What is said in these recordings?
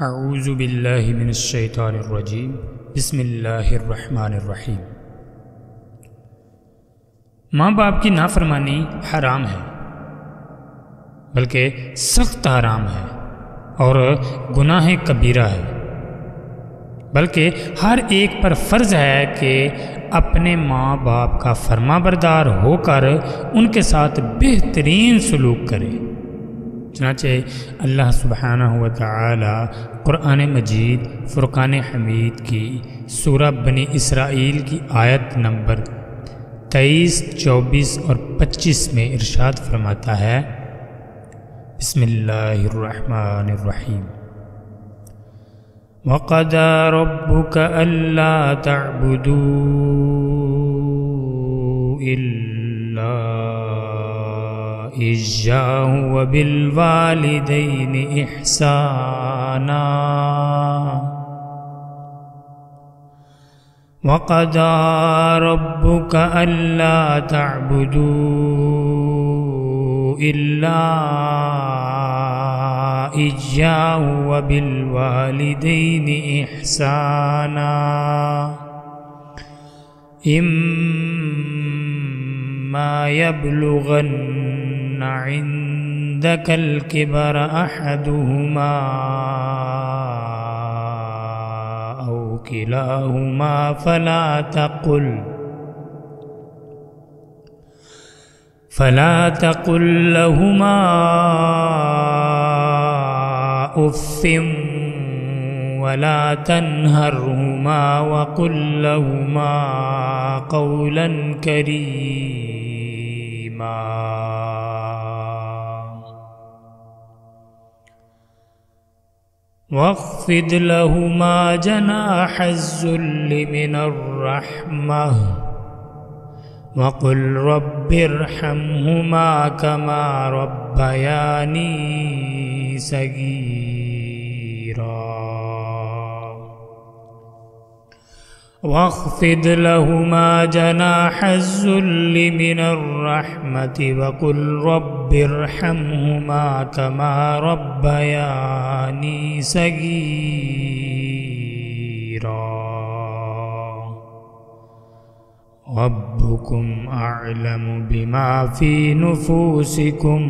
اعوذ باللہ من الشیطان الرجیم بسم اللہ الرحمن الرحیم۔ ماں باپ کی نافرمانی حرام ہے، بلکہ سخت حرام ہے اور گناہ کبیرہ ہے، بلکہ ہر ایک پر فرض ہے کہ اپنے ماں باپ کا فرما بردار ہو کر ان کے ساتھ بہترین سلوک کرے۔ چنانچہ اللہ سبحانہ و تعالی قرآن مجید فرقان حمید کی سورہ بنی اسرائیل کی آیت نمبر 23، 24 اور 25 میں ارشاد فرماتا ہے، بسم اللہ الرحمن الرحیم۔ وَقَضَى رَبُّكَ أَلَّا تَعْبُدُوا إِلَّا إِيَّاهُ وَبِالْوَالِدَيْنِ إِحْسَانًا وَقَضَى رَبُّكَ أَلَّا تَعْبُدُوا إِلَّا إِيَّاهُ وَبِالْوَالِدَيْنِ إِحْسَانًا إِمَّا يَبْلُغَنَّ عندك الكبر أحدهما أو كلاهما فلا تقل لهما أف ولا تنهرهما وقل لهما قولا كريما واخفض لهما جناح الذل من الرحمة وقل رب ارحمهما كما ربياني صغيرا واخفض لهما جناح الذل من الرحمة وقل رب ارحمهما كما ربياني صغيرا ربكم أعلم بما في نفوسكم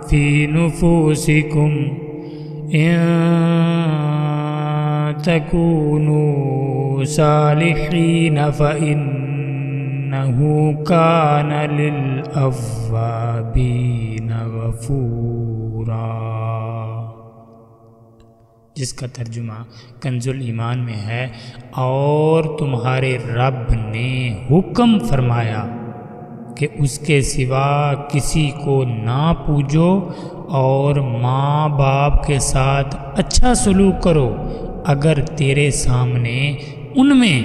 في نفوسكم إن تكونوا صالحين فإنه كان للأوابين غفورا، جس کا ترجمہ کنز الایمان میں ہے، اور تمہارے رب نے حکم فرمایا کہ اس کے سوا کسی کو نہ پوجو اور ماں باپ کے ساتھ اچھا سلوک کرو۔ اگر تیرے سامنے ان میں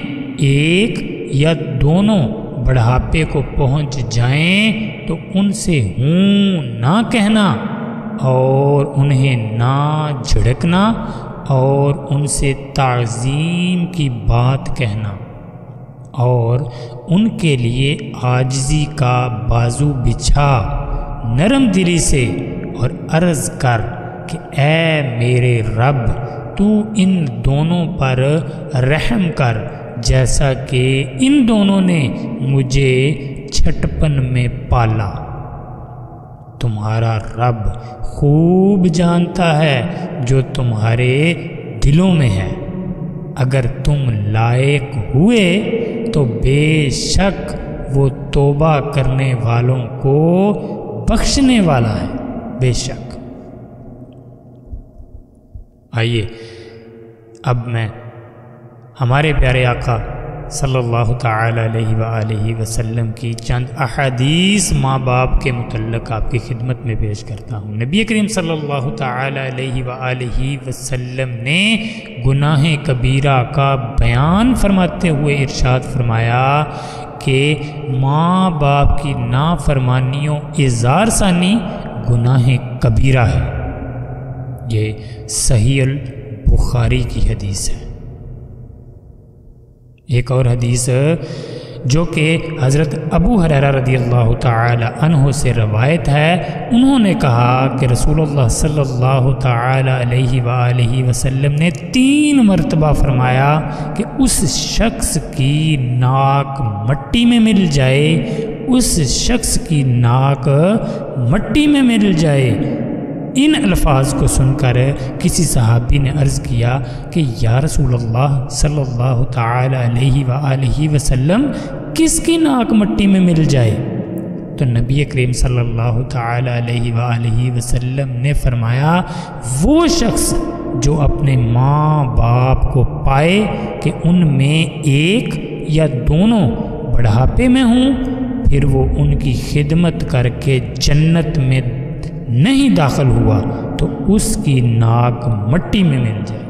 ایک یا دونوں بڑھاپے کو پہنچ جائیں تو ان سے ہوں نہ کہنا اور انہیں نہ جھڑکنا اور ان سے تعظیم کی بات کہنا، اور ان کے لیے عاجزی کا بازو بچھا نرم دلی سے اور عرض کر کہ اے میرے رب تو ان دونوں پر رحم کر جیسا کہ ان دونوں نے مجھے چھٹپن میں پالا۔ تمہارا رب خوب جانتا ہے جو تمہارے دلوں میں ہے، اگر تم لائق ہوئے تو بے شک وہ توبہ کرنے والوں کو بخشنے والا ہے، بے شک۔ آئیے اب میں ہمارے پیارے آقا صلی اللہ تعالی علیہ وآلہ وسلم کی چند احادیث ماں باپ کے متعلق آپ کی خدمت میں پیش کرتا ہوں۔ نبی کریم صلی اللہ تعالی علیہ وآلہ وسلم نے گناہ کبیرہ کا بیان فرماتے ہوئے ارشاد فرمایا کہ ماں باپ کی نافرمانیوں اظہار ثانی گناہ کبیرہ ہے۔ یہ صحیح البخاری کی حدیث ہے۔ ایک اور حدیث جو کہ حضرت ابو ہریرہ رضی اللہ تعالی عنہ سے روایت ہے، انہوں نے کہا کہ رسول اللہ صلی اللہ تعالی علیہ وآلہ وسلم نے 3 مرتبہ فرمایا کہ اس شخص کی ناک مٹی میں مل جائے، اس شخص کی ناک مٹی میں مل جائے۔ ان الفاظ کو سن کر کسی صحابی نے عرض کیا کہ یا رسول اللہ صلی اللہ تعالی علیہ وآلہ وسلم کس کی ناک مٹی میں مل جائے؟ تو نبی کریم صلی اللہ تعالی علیہ وآلہ وسلم نے فرمایا وہ شخص جو اپنے ماں باپ کو پائے کہ ان میں ایک یا دونوں بڑھاپے میں ہوں، پھر وہ ان کی خدمت کر کے جنت میں نہیں داخل ہوا تو اس کی ناک مٹی میں مل جائے۔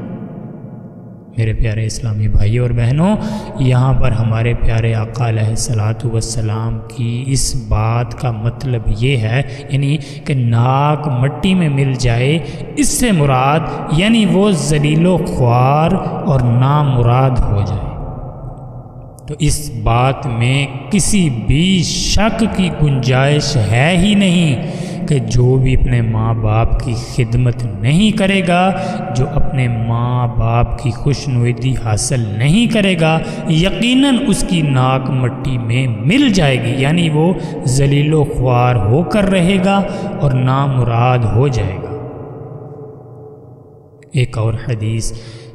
میرے پیارے اسلامی بھائیوں اور بہنوں، یہاں پر ہمارے پیارے آقا علیہ الصلوۃ والسلام کی اس بات کا مطلب یہ ہے، یعنی کہ ناک مٹی میں مل جائے، اس سے مراد یعنی وہ ذلیل و خوار اور نامراد ہو جائے۔ تو اس بات میں کسی بھی شک کی گنجائش ہے ہی نہیں کہ جو بھی اپنے ماں باپ کی خدمت نہیں کرے گا، جو اپنے ماں باپ کی خوشنودی حاصل نہیں کرے گا، یقیناً اس کی ناک مٹی میں مل جائے گی، یعنی وہ ذلیل و خوار ہو کر رہے گا اور نامراد ہو جائے گا۔ ایک اور حدیث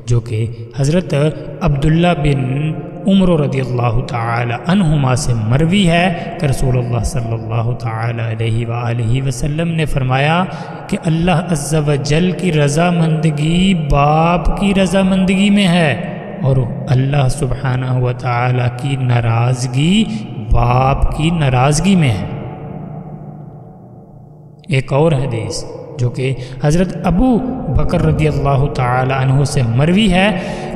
جو کہ حضرت عبداللہ بن عمر رضی اللہ تعالی عنہما سے مروی ہے کہ رسول اللہ صلی اللہ تعالی علیہ وآلہ وسلم نے فرمایا کہ اللہ عز و جل کی رضامندگی باپ کی رضامندگی میں ہے اور اللہ سبحانہ و تعالی کی ناراضگی باپ کی ناراضگی میں ہے۔ ایک اور حدیث جو کہ حضرت ابو بکر رضی اللہ تعالی عنہ سے مروی ہے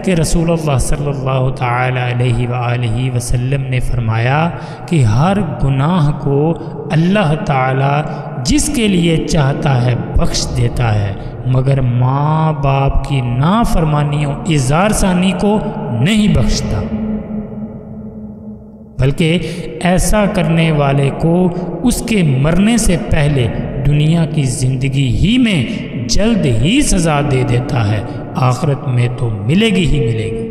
کہ رسول اللہ صلی اللہ تعالی علیہ وآلہ وسلم نے فرمایا کہ ہر گناہ کو اللہ تعالی جس کے لیے چاہتا ہے بخش دیتا ہے، مگر ماں باپ کی نافرمانیوں اظہار ثانی کو نہیں بخشتا، بلکہ ایسا کرنے والے کو اس کے مرنے سے پہلے دنیا کی زندگی ہی میں جلد ہی سزا دے دیتا ہے، آخرت میں تو ملے گی ہی ملے گی۔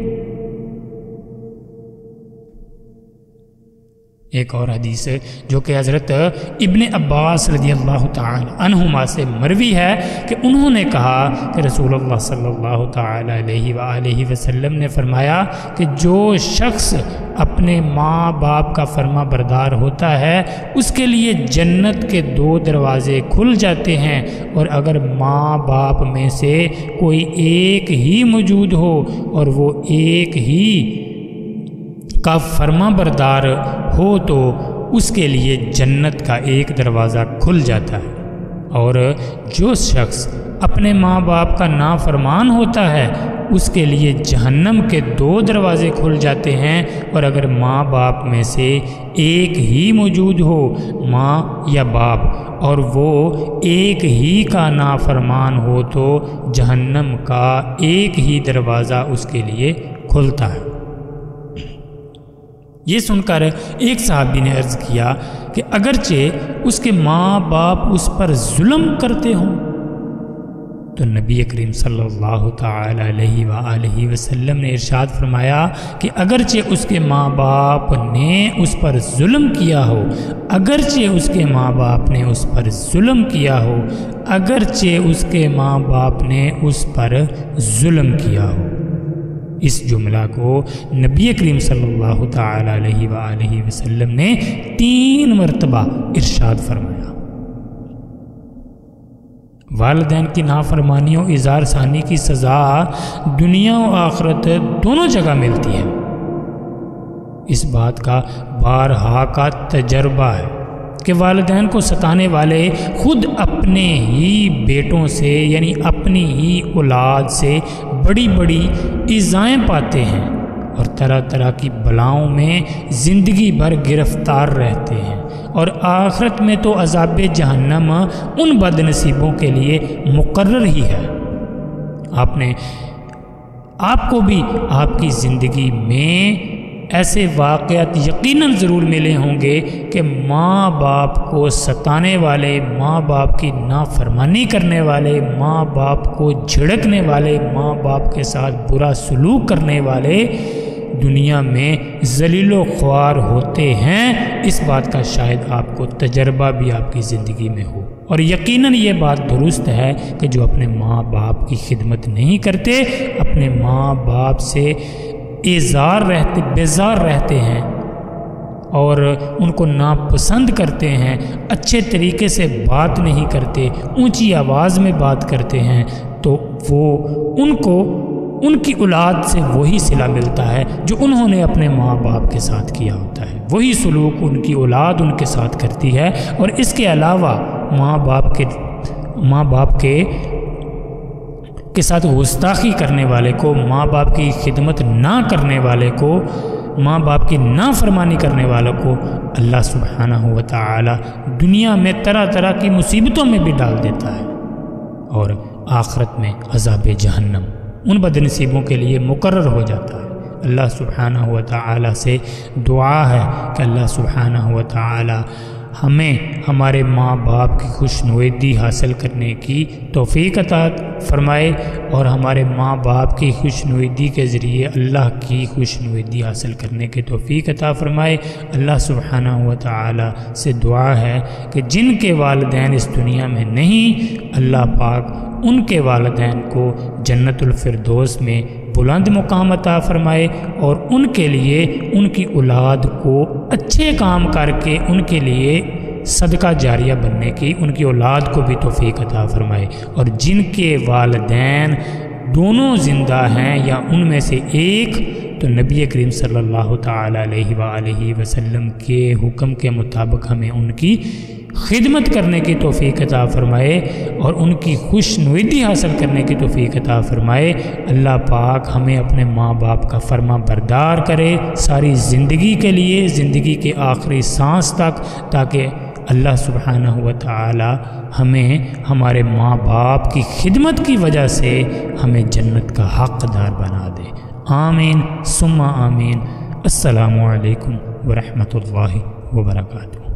ایک اور حدیث ہے جو کہ حضرت ابن عباس رضی اللہ تعالی عنہما سے مروی ہے کہ انہوں نے کہا کہ رسول اللہ صلی اللہ تعالی علیہ وآلہ وسلم نے فرمایا کہ جو شخص اپنے ماں باپ کا فرما بردار ہوتا ہے اس کے لیے جنت کے 2 دروازے کھل جاتے ہیں، اور اگر ماں باپ میں سے کوئی ایک ہی موجود ہو اور وہ ایک ہی کا فرما بردار ہو تو اس کے لیے جنت کا 1 دروازہ کھل جاتا ہے، اور جو شخص اپنے ماں باپ کا نافرمان ہوتا ہے اس کے لیے جہنم کے 2 دروازے کھل جاتے ہیں، اور اگر ماں باپ میں سے ایک ہی موجود ہو، ماں یا باپ، اور وہ ایک ہی کا نافرمان ہو تو جہنم کا 1 ہی دروازہ اس کے لیے کھلتا ہے۔ یہ سن کر ایک صحابی نے عرض کیا کہ اگرچہ اس کے ماں باپ اس پر ظلم کرتے ہوں، تو نبی کریم صلی اللہ تعالی علیہ وآلہ وسلم نے ارشاد فرمایا کہ اگرچہ اس کے ماں باپ نے اس پر ظلم کیا ہو، اگرچہ اس کے ماں باپ نے اس پر ظلم کیا ہو، اگرچہ اس کے ماں باپ نے اس پر ظلم کیا ہو۔ اس جملہ کو نبی کریم صلی اللہ تعالی علیہ وآلہ وسلم نے 3 مرتبہ ارشاد فرمایا۔ والدین کی نافرمانیوں اظہار ثانی کی سزا دنیا و آخرت دونوں جگہ ملتی ہے، اس بات کا بارہا کا تجربہ ہے کہ والدین کو ستانے والے خود اپنے ہی بیٹوں سے یعنی اپنی ہی اولاد سے بڑی بڑی ایذائیں پاتے ہیں اور طرح طرح کی بلاؤں میں زندگی بھر گرفتار رہتے ہیں، اور آخرت میں تو عذاب جہنم ان بد نصیبوں کے لیے مقرر ہی ہے۔ آپ کو بھی آپ کی زندگی میں ایسے واقعات یقیناً ضرور ملے ہوں گے کہ ماں باپ کو ستانے والے، ماں باپ کی نافرمانی کرنے والے، ماں باپ کو جھڑکنے والے، ماں باپ کے ساتھ برا سلوک کرنے والے دنیا میں ذلیل و خوار ہوتے ہیں۔ اس بات کا شاید آپ کو تجربہ بھی آپ کی زندگی میں ہو، اور یقیناً یہ بات درست ہے کہ جو اپنے ماں باپ کی خدمت نہیں کرتے، اپنے ماں باپ سے بیزار رہتے ہیں اور ان کو ناپسند کرتے ہیں، اچھے طریقے سے بات نہیں کرتے، اونچی آواز میں بات کرتے ہیں، تو ان کی اولاد سے وہی صلہ ملتا ہے جو انہوں نے اپنے ماں باپ کے ساتھ کیا ہوتا ہے، وہی سلوک ان کی اولاد ان کے ساتھ کرتی ہے۔ اور اس کے علاوہ ماں باپ کے ساتھ گستاخی کرنے والے کو، ماں باپ کی خدمت نہ کرنے والے کو، ماں باپ کی نافرمانی کرنے والوں کو اللہ سبحانہ و تعالی دنیا میں طرح طرح کی مصیبتوں میں بھی ڈال دیتا ہے، اور آخرت میں عذاب جہنم ان بدنصیبوں کے لیے مقرر ہو جاتا ہے۔ اللہ سبحانہ و تعالی سے دعا ہے کہ اللہ سبحانہ و تعالی ہمیں ہمارے ماں باپ کی خوشنودی حاصل کرنے کی توفیق عطا فرمائے، اور ہمارے ماں باپ کی خوشنودی کے ذریعے اللہ کی خوشنودی حاصل کرنے کی توفیق عطا فرمائے۔ اللہ سبحانہ و تعالی سے دعا ہے کہ جن کے والدین اس دنیا میں نہیں، اللہ پاک ان کے والدین کو جنت الفردوس میں بلند مقام عطا فرمائے، اور ان کے لیے ان کی اولاد کو اچھے کام کر کے ان کے لیے صدقہ جاریہ بننے کی ان کی اولاد کو بھی توفیق عطا فرمائے، اور جن کے والدین دونوں زندہ ہیں یا ان میں سے ایک، تو نبی کریم صلی اللہ تعالی علیہ وآلہ وسلم کے حکم کے مطابق ہمیں ان کی خدمت کرنے کی توفیق عطا فرمائے اور ان کی خوشنودی حاصل کرنے کی توفیق عطا فرمائے۔ اللہ پاک ہمیں اپنے ماں باپ کا فرما بردار کرے ساری زندگی کے لیے، زندگی کے آخری سانس تک، تاکہ اللہ سبحانہ و تعالی ہمیں ہمارے ماں باپ کی خدمت کی وجہ سے ہمیں جنت کا حقدار بنا دے۔ آمین ثم آمین۔ السلام علیکم ورحمۃ اللہ وبرکاتہ۔